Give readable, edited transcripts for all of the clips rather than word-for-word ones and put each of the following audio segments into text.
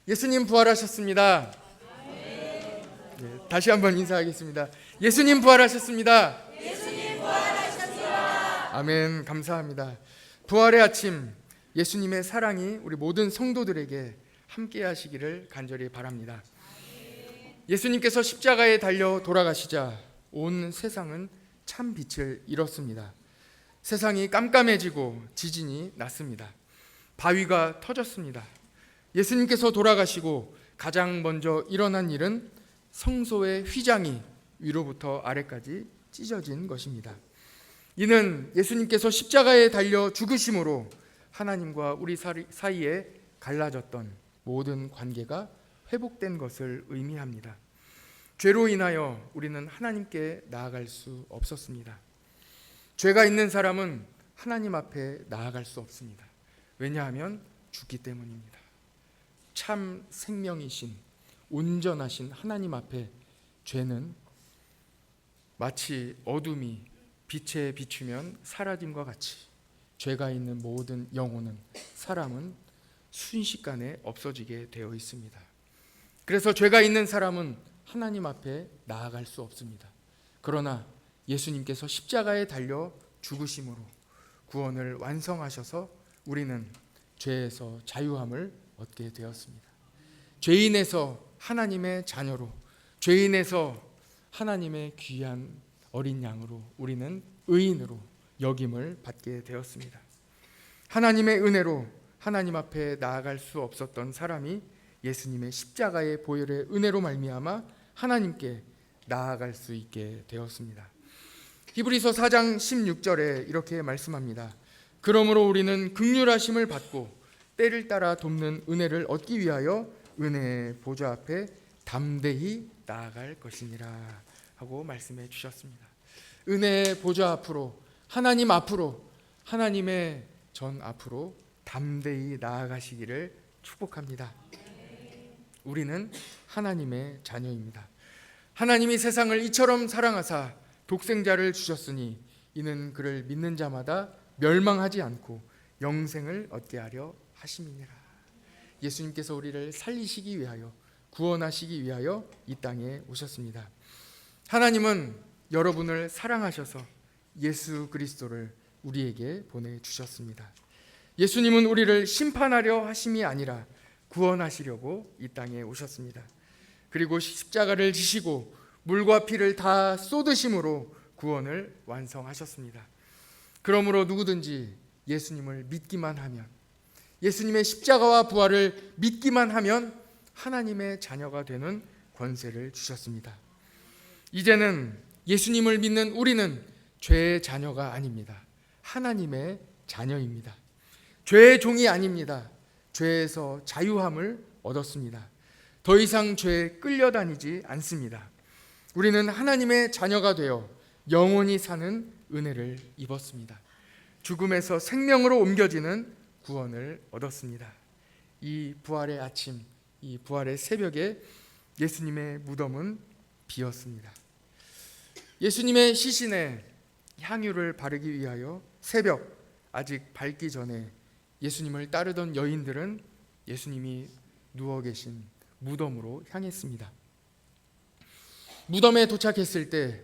예수님 부활하셨습니다. 다시 한번 인사하겠습니다. 예수님 부활하셨습니다. 예수님 부활하셨습니다. 아멘. 감사합니다. 부활의 아침, 예수님의 사랑이 우리 모든 성도들에게 함께 하시기를 간절히 바랍니다. 예수님께서 십자가에 달려 돌아가시자 온 세상은 참 빛을 잃었습니다. 세상이 깜깜해지고 지진이 났습니다. 바위가 터졌습니다. 예수님께서 돌아가시고 가장 먼저 일어난 일은 성소의 휘장이 위로부터 아래까지 찢어진 것입니다. 이는 예수님께서 십자가에 달려 죽으심으로 하나님과 우리 사이에 갈라졌던 모든 관계가 회복된 것을 의미합니다. 죄로 인하여 우리는 하나님께 나아갈 수 없었습니다. 죄가 있는 사람은 하나님 앞에 나아갈 수 없습니다. 왜냐하면 죽기 때문입니다. 참 생명이신 온전하신 하나님 앞에 죄는 마치 어둠이 빛에 비추면 사라짐과 같이 죄가 있는 모든 영혼은, 사람은 순식간에 없어지게 되어 있습니다. 그래서 죄가 있는 사람은 하나님 앞에 나아갈 수 없습니다. 그러나 예수님께서 십자가에 달려 죽으심으로 구원을 완성하셔서 우리는 죄에서 자유함을 얻게 되었습니다. 죄인에서 하나님의 자녀로, 죄인에서 하나님의 귀한 어린 양으로 우리는 의인으로 여김을 받게 되었습니다. 하나님의 은혜로 하나님 앞에 나아갈 수 없었던 사람이 예수님의 십자가의 보혈의 은혜로 말미암아 하나님께 나아갈 수 있게 되었습니다. 히브리서 4장 16절에 이렇게 말씀합니다. 그러므로 우리는 긍휼하심을 받고 때를 따라 돕는 은혜를 얻기 위하여 은혜의 보좌 앞에 담대히 나아갈 것이니라 하고 말씀해 주셨습니다. 은혜의 보좌 앞으로, 하나님 앞으로, 하나님의 전 앞으로 담대히 나아가시기를 축복합니다. 우리는 하나님의 자녀입니다. 하나님이 세상을 이처럼 사랑하사 독생자를 주셨으니 이는 그를 믿는 자마다 멸망하지 않고 영생을 얻게 하려 하심이니라. 예수님께서 우리를 살리시기 위하여, 구원하시기 위하여 이 땅에 오셨습니다. 하나님은 여러분을 사랑하셔서 예수 그리스도를 우리에게 보내주셨습니다. 예수님은 우리를 심판하려 하심이 아니라 구원하시려고 이 땅에 오셨습니다. 그리고 십자가를 지시고 물과 피를 다 쏟으심으로 구원을 완성하셨습니다. 그러므로 누구든지 예수님을 믿기만 하면, 예수님의 십자가와 부활을 믿기만 하면 하나님의 자녀가 되는 권세를 주셨습니다. 이제는 예수님을 믿는 우리는 죄의 자녀가 아닙니다. 하나님의 자녀입니다. 죄의 종이 아닙니다. 죄에서 자유함을 얻었습니다. 더 이상 죄에 끌려다니지 않습니다. 우리는 하나님의 자녀가 되어 영원히 사는 은혜를 입었습니다. 죽음에서 생명으로 옮겨지는 구원을 얻었습니다. 이 부활의 아침, 이 부활의 새벽에 예수님의 무덤은 비었습니다. 예수님의 시신에 향유를 바르기 위하여 새벽 아직 밝기 전에 예수님을 따르던 여인들은 예수님이 누워 계신 무덤으로 향했습니다. 무덤에 도착했을 때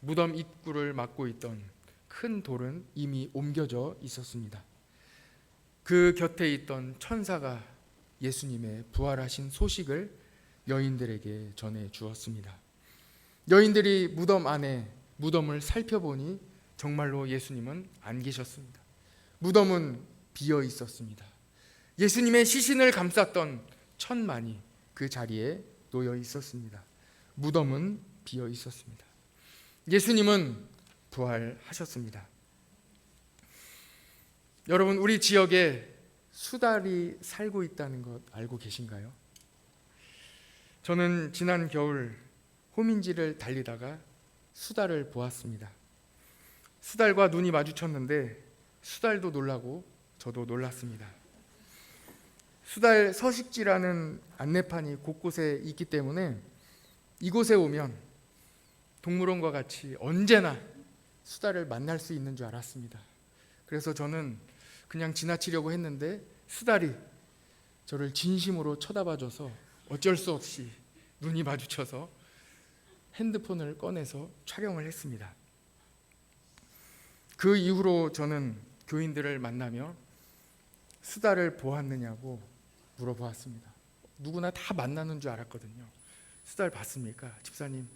무덤 입구를 막고 있던 큰 돌은 이미 옮겨져 있었습니다. 그 곁에 있던 천사가 예수님의 부활하신 소식을 여인들에게 전해 주었습니다. 여인들이 무덤 안에 무덤을 살펴보니 정말로 예수님은 안 계셨습니다. 무덤은 비어 있었습니다. 예수님의 시신을 감쌌던 천만이 그 자리에 놓여 있었습니다. 무덤은 비어 있었습니다. 예수님은 부활하셨습니다. 여러분, 우리 지역에 수달이 살고 있다는 것 알고 계신가요? 저는 지난 겨울 호민지를 달리다가 수달을 보았습니다. 수달과 눈이 마주쳤는데 수달도 놀라고 저도 놀랐습니다. 수달 서식지라는 안내판이 곳곳에 있기 때문에 이곳에 오면 동물원과 같이 언제나 수달을 만날 수 있는 줄 알았습니다. 그래서 저는 그냥 지나치려고 했는데 수달이 저를 진심으로 쳐다봐줘서 어쩔 수 없이 눈이 마주쳐서 핸드폰을 꺼내서 촬영을 했습니다. 그 이후로 저는 교인들을 만나며 수다를 보았느냐고 물어보았습니다. 누구나 다 만나는 줄 알았거든요. 수다를 봤습니까? 집사님,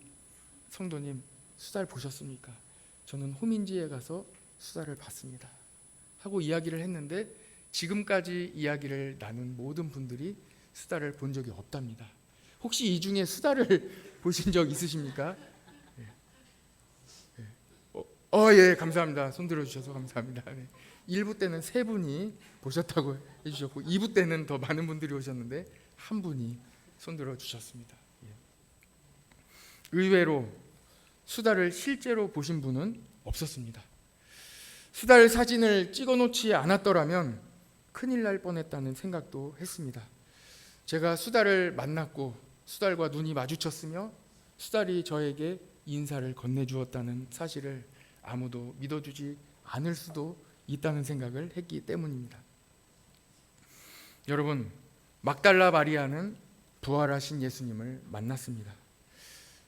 성도님, 수다를 보셨습니까? 저는 호민지에 가서 수다를 봤습니다 하고 이야기를 했는데, 지금까지 이야기를 나눈 모든 분들이 수다를 본 적이 없답니다. 혹시 이 중에 수다를 보신 적 있으십니까? 예, 감사합니다. 손 들어주셔서 감사합니다. 1부 때는 3분이 보셨다고 해주셨고 2부 때는 더 많은 분들이 오셨는데 1분이 손 들어주셨습니다. 의외로 수다를 실제로 보신 분은 없었습니다. 수달 사진을 찍어놓지 않았더라면 큰일 날 뻔했다는 생각도 했습니다. 제가 수달을 만났고 수달과 눈이 마주쳤으며 수달이 저에게 인사를 건네주었다는 사실을 아무도 믿어주지 않을 수도 있다는 생각을 했기 때문입니다. 여러분, 막달라 마리아는 부활하신 예수님을 만났습니다.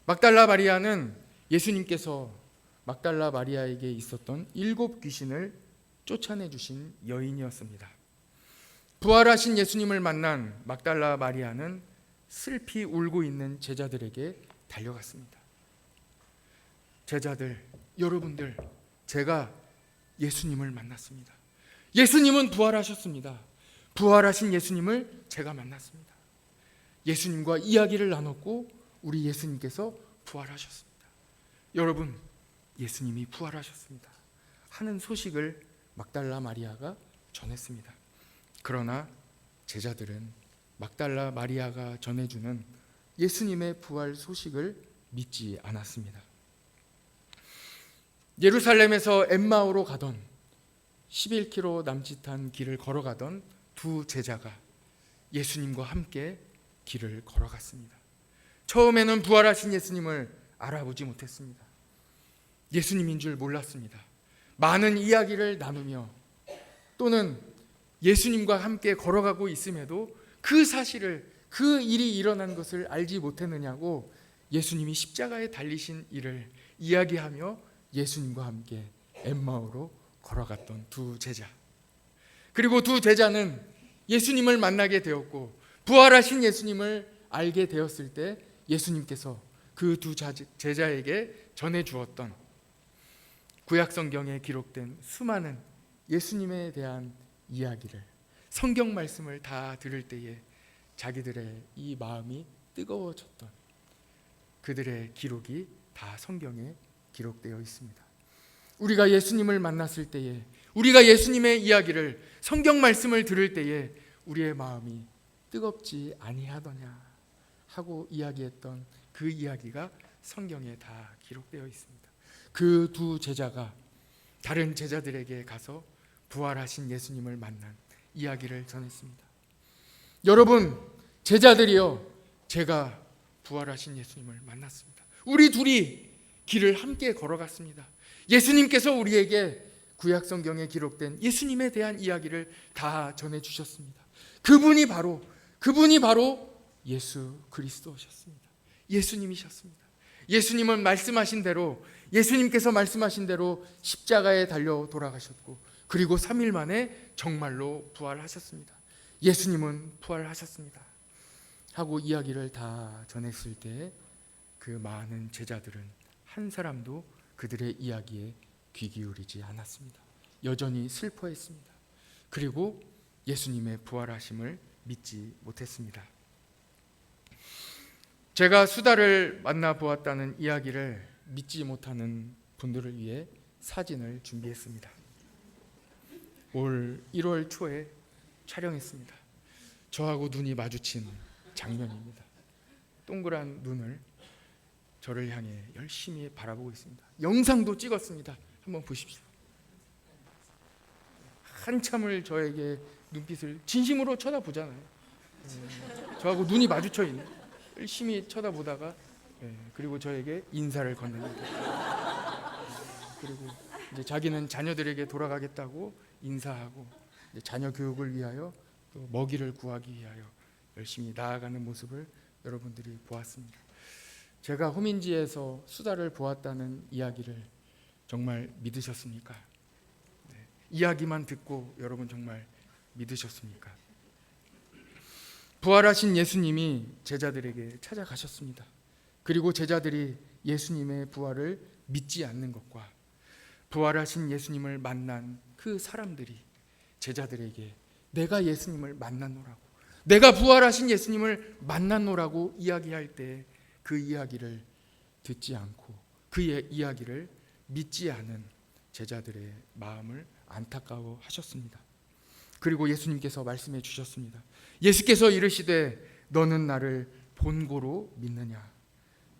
막달라 마리아는 예수님께서 막달라 마리아에게 있었던 7 귀신을 쫓아내주신 여인이었습니다. 부활하신 예수님을 만난 막달라 마리아는 슬피 울고 있는 제자들에게 달려갔습니다. 제자들, 여러분들, 제가 예수님을 만났습니다. 예수님은 부활하셨습니다. 부활하신 예수님을 제가 만났습니다. 예수님과 이야기를 나눴고 우리 예수님께서 부활하셨습니다. 여러분, 예수님이 부활하셨습니다 하는 소식을 막달라 마리아가 전했습니다. 그러나 제자들은 막달라 마리아가 전해주는 예수님의 부활 소식을 믿지 않았습니다. 예루살렘에서 엠마오로 가던 11km 남짓한 길을 걸어가던 2 제자가 예수님과 함께 길을 걸어갔습니다. 처음에는 부활하신 예수님을 알아보지 못했습니다. 예수님인 줄 몰랐습니다. 많은 이야기를 나누며 또는 예수님과 함께 걸어가고 있음에도 그 사실을, 그 일이 일어난 것을 알지 못했느냐고 예수님이 십자가에 달리신 일을 이야기하며 예수님과 함께 엠마오로 걸어갔던 2 제자. 그리고 2 제자는 예수님을 만나게 되었고 부활하신 예수님을 알게 되었을 때 예수님께서 그 2 제자에게 전해주었던 구약성경에 기록된 수많은 예수님에 대한 이야기를, 성경 말씀을 다 들을 때에 자기들의 이 마음이 뜨거워졌던 그들의 기록이 다 성경에 기록되어 있습니다. 우리가 예수님을 만났을 때에, 우리가 예수님의 이야기를, 성경 말씀을 들을 때에 우리의 마음이 뜨겁지 아니하더냐 하고 이야기했던 그 이야기가 성경에 다 기록되어 있습니다. 그 2 제자가 다른 제자들에게 가서 부활하신 예수님을 만난 이야기를 전했습니다. 여러분, 제자들이요, 제가 부활하신 예수님을 만났습니다. 우리 둘이 길을 함께 걸어갔습니다. 예수님께서 우리에게 구약성경에 기록된 예수님에 대한 이야기를 다 전해주셨습니다. 그분이 바로 예수 그리스도셨습니다. 예수님이셨습니다. 예수님은 말씀하신 대로, 예수님께서 말씀하신 대로 십자가에 달려 돌아가셨고 그리고 3일 만에 정말로 부활하셨습니다. 예수님은 부활하셨습니다 하고 이야기를 다 전했을 때 그 많은 제자들은 한 사람도 그들의 이야기에 귀 기울이지 않았습니다. 여전히 슬퍼했습니다. 그리고 예수님의 부활하심을 믿지 못했습니다. 제가 수다를 만나보았다는 이야기를 믿지 못하는 분들을 위해 사진을 준비했습니다. 올 1월 초에 촬영했습니다. 저하고 눈이 마주친 장면입니다. 동그란 눈을 저를 향해 열심히 바라보고 있습니다. 영상도 찍었습니다. 한번 보십시오. 한참을 저에게 눈빛을 진심으로 쳐다보잖아요. 저하고 눈이 마주쳐 있는, 열심히 쳐다보다가 그리고 저에게 인사를 건넵니다. 그리고 이제 자기는 자녀들에게 돌아가겠다고 인사하고 이제 자녀 교육을 위하여 또 먹이를 구하기 위하여 열심히 나아가는 모습을 여러분들이 보았습니다. 제가 호민지에서 수다를 보았다는 이야기를 정말 믿으셨습니까? 네. 이야기만 듣고 여러분 정말 믿으셨습니까? 부활하신 예수님이 제자들에게 찾아가셨습니다. 그리고 제자들이 예수님의 부활을 믿지 않는 것과 부활하신 예수님을 만난 그 사람들이 제자들에게 내가 예수님을 만났노라고, 내가 부활하신 예수님을 만났노라고 이야기할 때 그 이야기를 듣지 않고 그 이야기를 믿지 않은 제자들의 마음을 안타까워하셨습니다. 그리고 예수님께서 말씀해 주셨습니다. 예수께서 이르시되 너는 나를 본고로 믿느냐?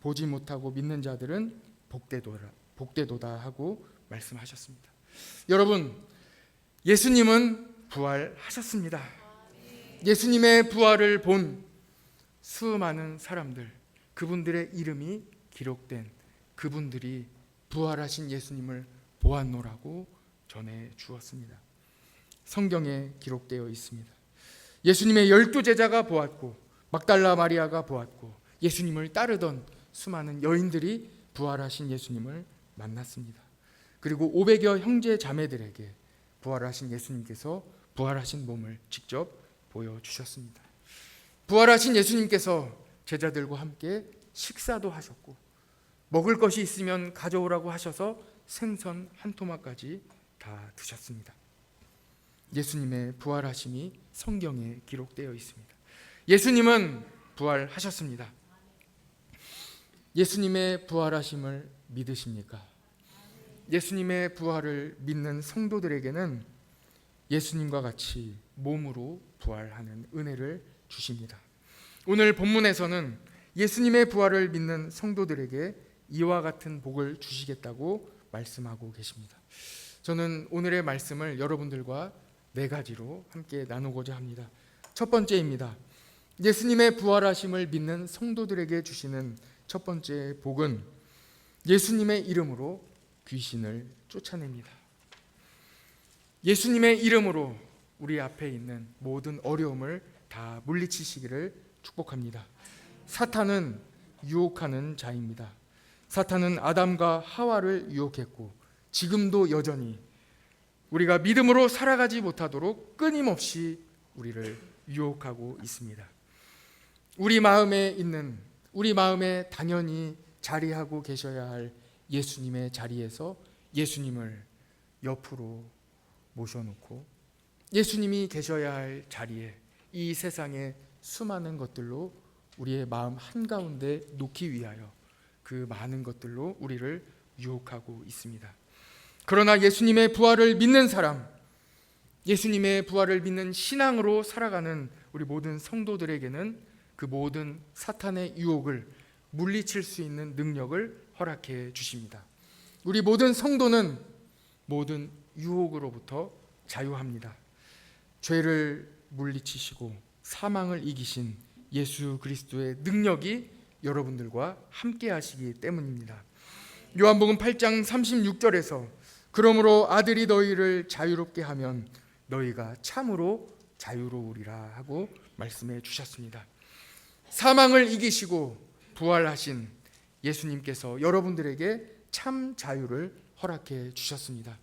보지 못하고 믿는 자들은 복되도다 하고 말씀하셨습니다. 여러분, 예수님은 부활하셨습니다. 예수님의 부활을 본 수많은 사람들, 그분들의 이름이 기록된 그분들이 부활하신 예수님을 보았노라고 전해 주었습니다. 성경에 기록되어 있습니다. 예수님의 12제자가 보았고 막달라 마리아가 보았고 예수님을 따르던 수많은 여인들이 부활하신 예수님을 만났습니다. 그리고 500여 형제 자매들에게 부활하신 예수님께서 부활하신 몸을 직접 보여주셨습니다. 부활하신 예수님께서 제자들과 함께 식사도 하셨고 먹을 것이 있으면 가져오라고 하셔서 생선 한 토막까지 다 드셨습니다. 예수님의 부활하심이 성경에 기록되어 있습니다. 예수님은 부활하셨습니다. 예수님의 부활하심을 믿으십니까? 예수님의 부활을 믿는 성도들에게는 예수님과 같이 몸으로 부활하는 은혜를 주십니다. 오늘 본문에서는 예수님의 부활을 믿는 성도들에게 이와 같은 복을 주시겠다고 말씀하고 계십니다. 저는 오늘의 말씀을 여러분들과 4가지로 함께 나누고자 합니다. 첫 번째입니다. 예수님의 부활하심을 믿는 성도들에게 주시는 첫 번째 복은 예수님의 이름으로 귀신을 쫓아냅니다. 예수님의 이름으로 우리 앞에 있는 모든 어려움을 다 물리치시기를 축복합니다. 사탄은 유혹하는 자입니다. 사탄은 아담과 하와를 유혹했고 지금도 여전히 우리가 믿음으로 살아가지 못하도록 끊임없이 우리를 유혹하고 있습니다. 우리 마음에 당연히 자리하고 계셔야 할 예수님의 자리에서 예수님을 옆으로 모셔놓고 예수님이 계셔야 할 자리에 이 세상의 수많은 것들로 우리의 마음 한가운데 놓기 위하여 그 많은 것들로 우리를 유혹하고 있습니다. 그러나 예수님의 부활을 믿는 사람, 예수님의 부활을 믿는 신앙으로 살아가는 우리 모든 성도들에게는 그 모든 사탄의 유혹을 물리칠 수 있는 능력을 허락해 주십니다. 우리 모든 성도는 모든 유혹으로부터 자유합니다. 죄를 물리치시고 사망을 이기신 예수 그리스도의 능력이 여러분들과 함께 하시기 때문입니다. 요한복음 8장 36절에서 그러므로 아들이 너희를 자유롭게 하면 너희가 참으로 자유로우리라 하고 말씀해 주셨습니다. 사망을 이기시고 부활하신 예수님께서 여러분들에게 참 자유를 허락해 주셨습니다.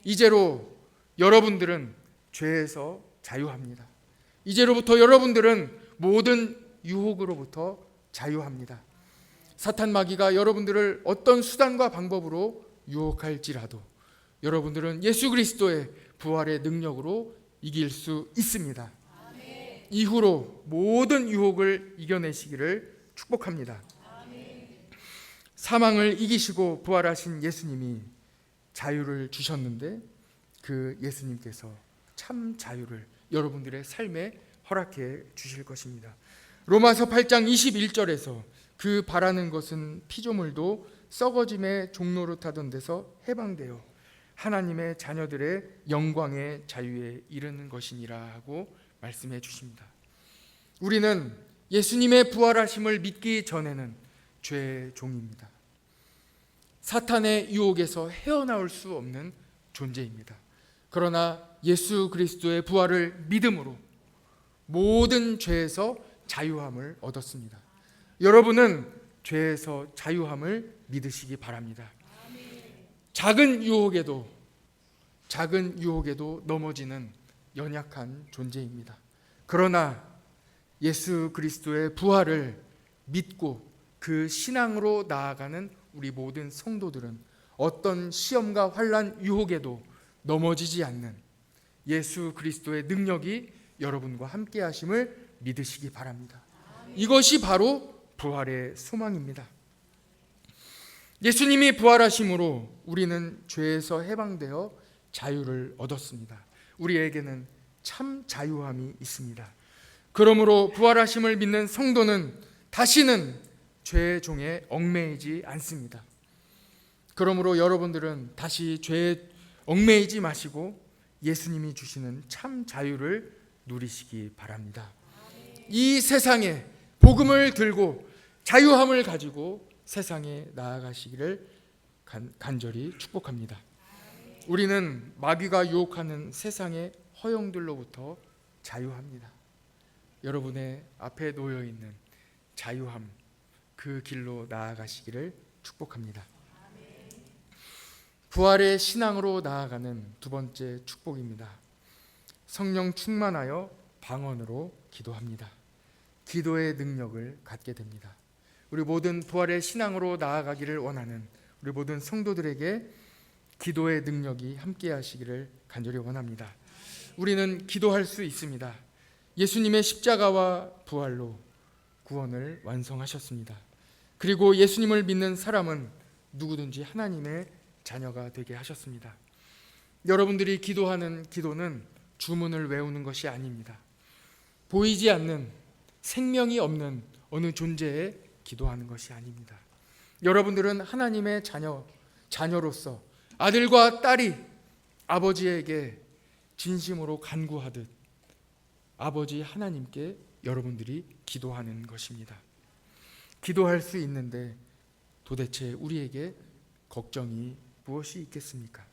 이제로 여러분들은 죄에서 자유합니다. 이제로부터 여러분들은 모든 유혹으로부터 자유합니다. 사탄 마귀가 여러분들을 어떤 수단과 방법으로 유혹할지라도 여러분들은 예수 그리스도의 부활의 능력으로 이길 수 있습니다. 아멘. 이후로 모든 유혹을 이겨내시기를 축복합니다. 아멘. 사망을 이기시고 부활하신 예수님이 자유를 주셨는데 그 예수님께서 참 자유를 여러분들의 삶에 허락해 주실 것입니다. 로마서 8장 21절에서 그 바라는 것은 피조물도 썩어짐의 종로로 타던 데서 해방되어 하나님의 자녀들의 영광의 자유에 이르는 것이니라 하고 말씀해 주십니다. 우리는 예수님의 부활하심을 믿기 전에는 죄의 종입니다. 사탄의 유혹에서 헤어나올 수 없는 존재입니다. 그러나 예수 그리스도의 부활을 믿음으로 모든 죄에서 자유함을 얻었습니다. 여러분은 죄에서 자유함을 믿으시기 바랍니다. 작은 유혹에도 넘어지는 연약한 존재입니다. 그러나 예수 그리스도의 부활을 믿고 그 신앙으로 나아가는 우리 모든 성도들은 어떤 시험과 환난, 유혹에도 넘어지지 않는 예수 그리스도의 능력이 여러분과 함께 하심을 믿으시기 바랍니다. 이것이 바로 부활의 소망입니다. 예수님이 부활하심으로 우리는 죄에서 해방되어 자유를 얻었습니다. 우리에게는 참 자유함이 있습니다. 그러므로 부활하심을 믿는 성도는 다시는 죄의 종에 얽매이지 않습니다. 그러므로 여러분들은 다시 죄에 얽매이지 마시고 예수님이 주시는 참 자유를 누리시기 바랍니다. 이 세상에 복음을 들고 자유함을 가지고 세상에 나아가시기를 간절히 축복합니다. 우리는 마귀가 유혹하는 세상의 허영들로부터 자유합니다. 여러분의 앞에 놓여 있는 자유함, 그 길로 나아가시기를 축복합니다. 부활의 신앙으로 나아가는 두 번째 축복입니다. 성령 충만하여 방언으로 기도합니다. 기도의 능력을 갖게 됩니다. 우리 모든 부활의 신앙으로 나아가기를 원하는 우리 모든 성도들에게 기도의 능력이 함께 하시기를 간절히 원합니다. 우리는 기도할 수 있습니다. 예수님의 십자가와 부활로 구원을 완성하셨습니다. 그리고 예수님을 믿는 사람은 누구든지 하나님의 자녀가 되게 하셨습니다. 여러분들이 기도하는 기도는 주문을 외우는 것이 아닙니다. 보이지 않는 생명이 없는 어느 존재에 기도하는 것이 아닙니다. 여러분들은 하나님의 자녀로서 아들과 딸이 아버지에게 진심으로 간구하듯 아버지 하나님께 여러분들이 기도하는 것입니다. 기도할 수 있는데 도대체 우리에게 걱정이 무엇이 있겠습니까?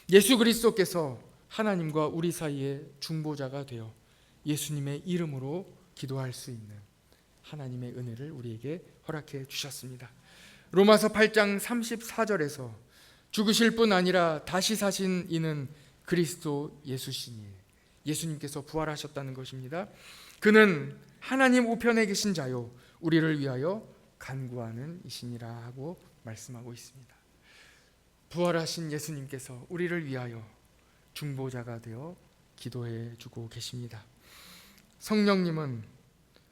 예수 그리스도께서 하나님과 우리 사이의 중보자가 되어 예수님의 이름으로 기도할 수 있는 하나님의 은혜를 우리에게 허락해 주셨습니다. 로마서 8장 34절에서 죽으실 뿐 아니라 다시 사신 이는 그리스도 예수시니, 예수님께서 부활하셨다는 것입니다. 그는 하나님 우편에 계신 자요 우리를 위하여 간구하는 이시니라 하고 말씀하고 있습니다. 부활하신 예수님께서 우리를 위하여 중보자가 되어 기도해 주고 계십니다. 성령님은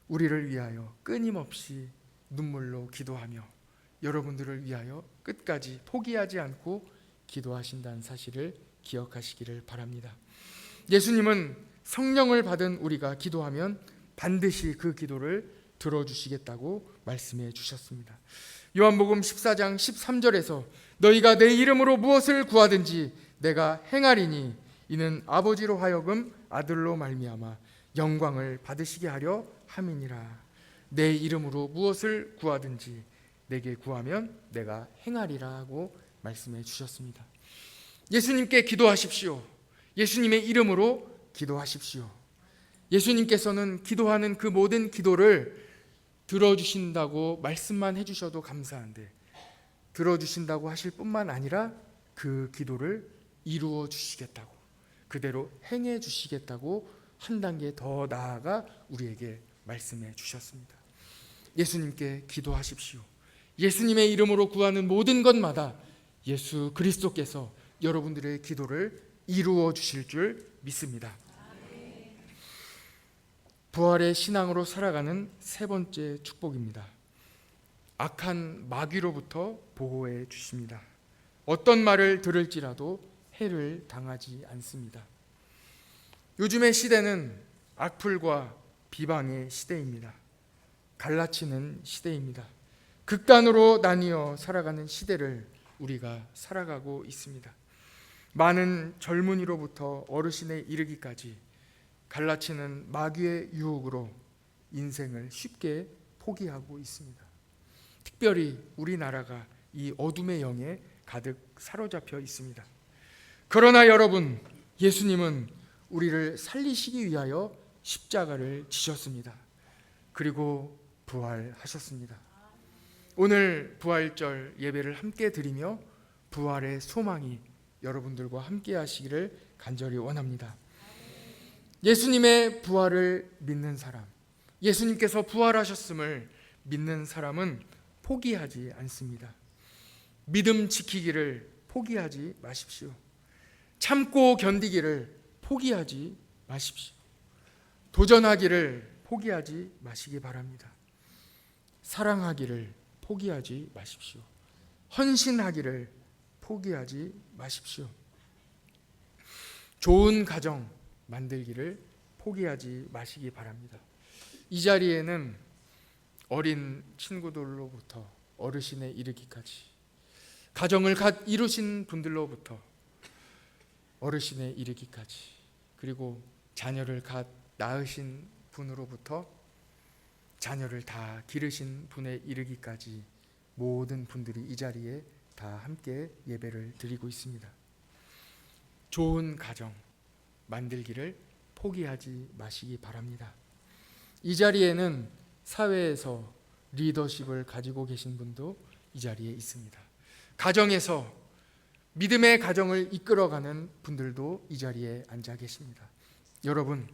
우리를 위하여 끊임없이 눈물로 기도하며 여러분들을 위하여 끝까지 포기하지 않고 기도하신다는 사실을 기억하시기를 바랍니다. 예수님은 성령을 받은 우리가 기도하면 반드시 그 기도를 들어주시겠다고 말씀해 주셨습니다. 요한복음 14장 13절에서 너희가 내 이름으로 무엇을 구하든지 내가 행하리니 이는 아버지로 하여금 아들로 말미암아 영광을 받으시게 하려 함이니라. 내 이름으로 무엇을 구하든지 내게 구하면 내가 행하리라 하고 말씀해 주셨습니다. 예수님께 기도하십시오. 예수님의 이름으로 기도하십시오. 예수님께서는 기도하는 그 모든 기도를 들어주신다고 말씀만 해주셔도 감사한데 들어주신다고 하실 뿐만 아니라 그 기도를 이루어 주시겠다고, 그대로 행해 주시겠다고 한 단계 더 나아가 우리에게 말씀해 주셨습니다. 예수님께 기도하십시오. 예수님의 이름으로 구하는 모든 것마다 예수 그리스도께서 여러분들의 기도를 이루어 주실 줄 믿습니다. 부활의 신앙으로 살아가는 세 번째 축복입니다. 악한 마귀로부터 보호해 주십니다. 어떤 말을 들을지라도 해를 당하지 않습니다. 요즘의 시대는 악플과 비방의 시대입니다. 갈라치는 시대입니다. 극단으로 나뉘어 살아가는 시대를 우리가 살아가고 있습니다. 많은 젊은이로부터 어르신에 이르기까지 갈라치는 마귀의 유혹으로 인생을 쉽게 포기하고 있습니다. 특별히 우리나라가 이 어둠의 영에 가득 사로잡혀 있습니다. 그러나 여러분, 예수님은 우리를 살리시기 위하여 십자가를 지셨습니다. 그리고 부활하셨습니다. 오늘 부활절 예배를 함께 드리며 부활의 소망이 여러분들과 함께 하시기를 간절히 원합니다. 예수님의 부활을 믿는 사람, 예수님께서 부활하셨음을 믿는 사람은 포기하지 않습니다. 믿음 지키기를 포기하지 마십시오. 참고 견디기를 포기하지 마십시오. 도전하기를 포기하지 마시기 바랍니다. 사랑하기를 포기하지 마십시오. 헌신하기를 포기하지 마십시오. 좋은 가정 만들기를 포기하지 마시기 바랍니다. 이 자리에는 어린 친구들로부터 어르신에 이르기까지, 가정을 갓 이루신 분들로부터 어르신에 이르기까지, 그리고 자녀를 갓 낳으신 분으로부터 자녀를 다 기르신 분에 이르기까지 모든 분들이 이 자리에 다 함께 예배를 드리고 있습니다. 좋은 가정 만들기를 포기하지 마시기 바랍니다. 이 자리에는 사회에서 리더십을 가지고 계신 분도 이 자리에 있습니다. 가정에서 믿음의 가정을 이끌어가는 분들도 이 자리에 앉아 계십니다. 여러분,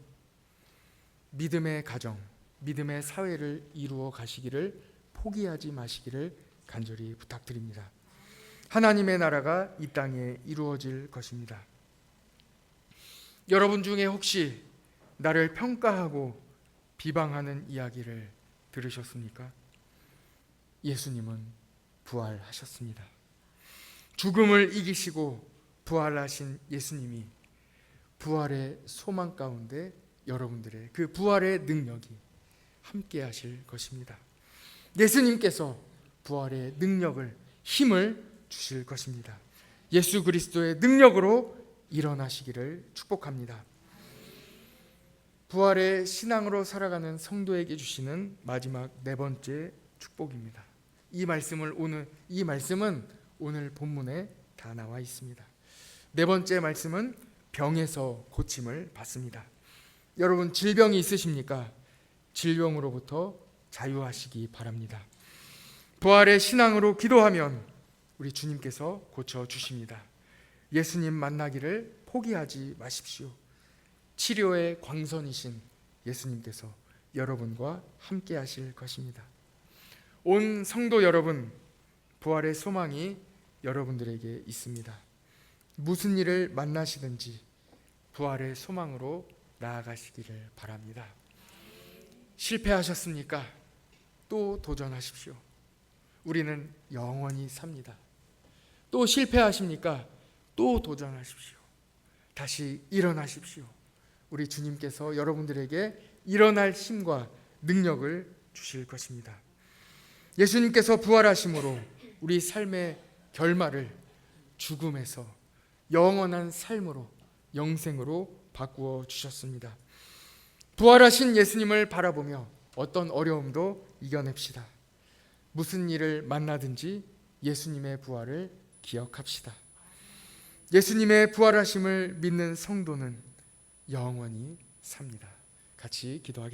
믿음의 가정, 믿음의 사회를 이루어 가시기를 포기하지 마시기를 간절히 부탁드립니다. 하나님의 나라가 이 땅에 이루어질 것입니다. 여러분 중에 혹시 나를 평가하고 비방하는 이야기를 들으셨습니까? 예수님은 부활하셨습니다. 죽음을 이기시고 부활하신 예수님이 부활의 소망 가운데 여러분들의 그 부활의 능력이 함께 하실 것입니다. 예수님께서 부활의 능력을, 힘을 주실 것입니다. 예수 그리스도의 능력으로 일어나시기를 축복합니다. 부활의 신앙으로 살아가는 성도에게 주시는 마지막 네 번째 축복입니다. 이 말씀은 오늘 본문에 다 나와 있습니다. 네 번째 말씀은 병에서 고침을 받습니다. 여러분, 질병이 있으십니까? 질병으로부터 자유하시기 바랍니다. 부활의 신앙으로 기도하면 우리 주님께서 고쳐주십니다. 예수님 만나기를 포기하지 마십시오. 치료의 광선이신 예수님께서 여러분과 함께 하실 것입니다. 온 성도 여러분, 부활의 소망이 여러분들에게 있습니다. 무슨 일을 만나시든지 부활의 소망으로 나아가시기를 바랍니다. 실패하셨습니까? 또 도전하십시오. 우리는 영원히 삽니다. 또 실패하십니까? 또 도전하십시오. 다시 일어나십시오. 우리 주님께서 여러분들에게 일어날 힘과 능력을 주실 것입니다. 예수님께서 부활하심으로 우리 삶의 결말을 죽음에서 영원한 삶으로, 영생으로 바꾸어 주셨습니다. 부활하신 예수님을 바라보며 어떤 어려움도 이겨냅시다. 무슨 일을 만나든지 예수님의 부활을 기억합시다. 예수님의 부활하심을 믿는 성도는 영원히 삽니다. 같이 기도하겠습니다.